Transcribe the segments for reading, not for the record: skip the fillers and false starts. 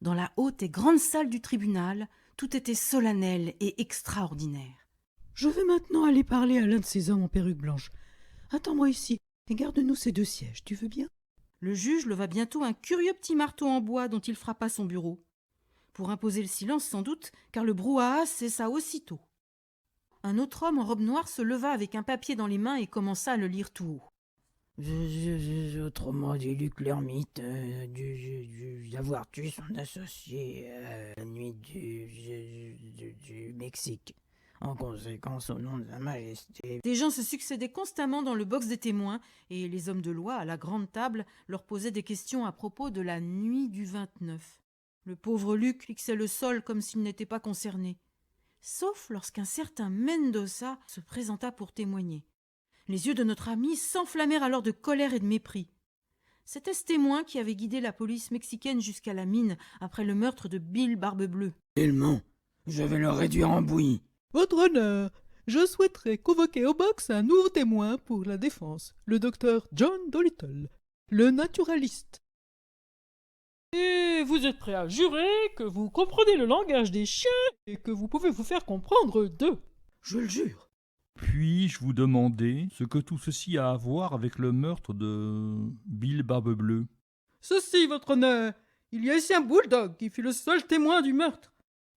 Dans la haute et grande salle du tribunal, tout était solennel et extraordinaire. « Je vais maintenant aller parler à l'un de ces hommes en perruque blanche. Attends-moi ici et garde-nous ces 2 sièges, tu veux bien ?» Le juge leva bientôt un curieux petit marteau en bois dont il frappa son bureau. Pour imposer le silence sans doute, car le brouhaha cessa aussitôt. Un autre homme en robe noire se leva avec un papier dans les mains et commença à le lire tout haut. Autrement dit, Luc l'ermite d'avoir tué son associé la nuit du Mexique. En conséquence, au nom de sa majesté... Des gens se succédaient constamment dans le box des témoins et les hommes de loi, à la grande table, leur posaient des questions à propos de la nuit du 29. Le pauvre Luc fixait le sol comme s'il n'était pas concerné. Sauf lorsqu'un certain Mendoza se présenta pour témoigner. Les yeux de notre ami s'enflammèrent alors de colère et de mépris. C'était ce témoin qui avait guidé la police mexicaine jusqu'à la mine après le meurtre de Bill Barbe-Bleue. « Il ment. Je vais le réduire en bouillie. »« Votre honneur, je souhaiterais convoquer au box un nouveau témoin pour la défense, le docteur John Dolittle, le naturaliste. » « Et vous êtes prêt à jurer que vous comprenez le langage des chiens et que vous pouvez vous faire comprendre d'eux ?»« Je le jure. » Puis-je vous demander ce que tout ceci a à voir avec le meurtre de Bill Barbe-Bleue ? Ceci, votre honneur, il y a ici un bulldog qui fut le seul témoin du meurtre.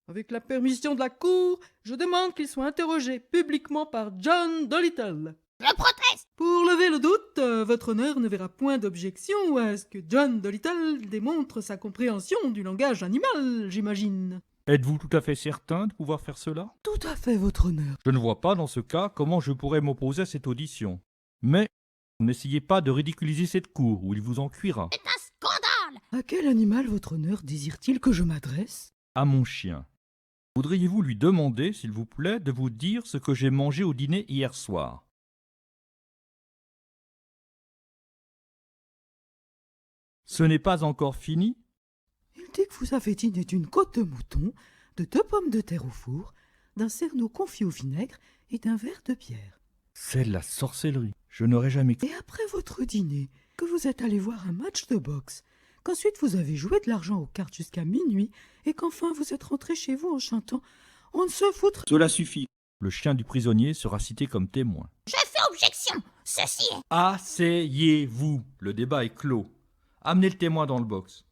Avec la permission de la cour, je demande qu'il soit interrogé publiquement par John Dolittle. Je proteste. Pour lever le doute, votre honneur ne verra point d'objection à ce que John Dolittle démontre sa compréhension du langage animal, j'imagine. Êtes-vous tout à fait certain de pouvoir faire cela ? Tout à fait, votre honneur. Je ne vois pas dans ce cas comment je pourrais m'opposer à cette audition. Mais n'essayez pas de ridiculiser cette cour où il vous en cuira. C'est un scandale. À quel animal votre honneur désire-t-il que je m'adresse ? À mon chien. Voudriez-vous lui demander, s'il vous plaît, de vous dire ce que j'ai mangé au dîner hier soir ? Ce n'est pas encore fini ? Il dit que vous avez dîné d'une côte de mouton, de 2 pommes de terre au four, d'un cerneau confit au vinaigre et d'un verre de bière. C'est de la sorcellerie. Je n'aurais jamais... Et après votre dîner, que vous êtes allé voir un match de boxe, qu'ensuite vous avez joué de l'argent aux cartes jusqu'à minuit, et qu'enfin vous êtes rentré chez vous en chantant « On ne se foutra ». Cela suffit. Le chien du prisonnier sera cité comme témoin. Je fais objection. Ceci est... Asseyez-vous. Le débat est clos. Amenez le témoin dans le box.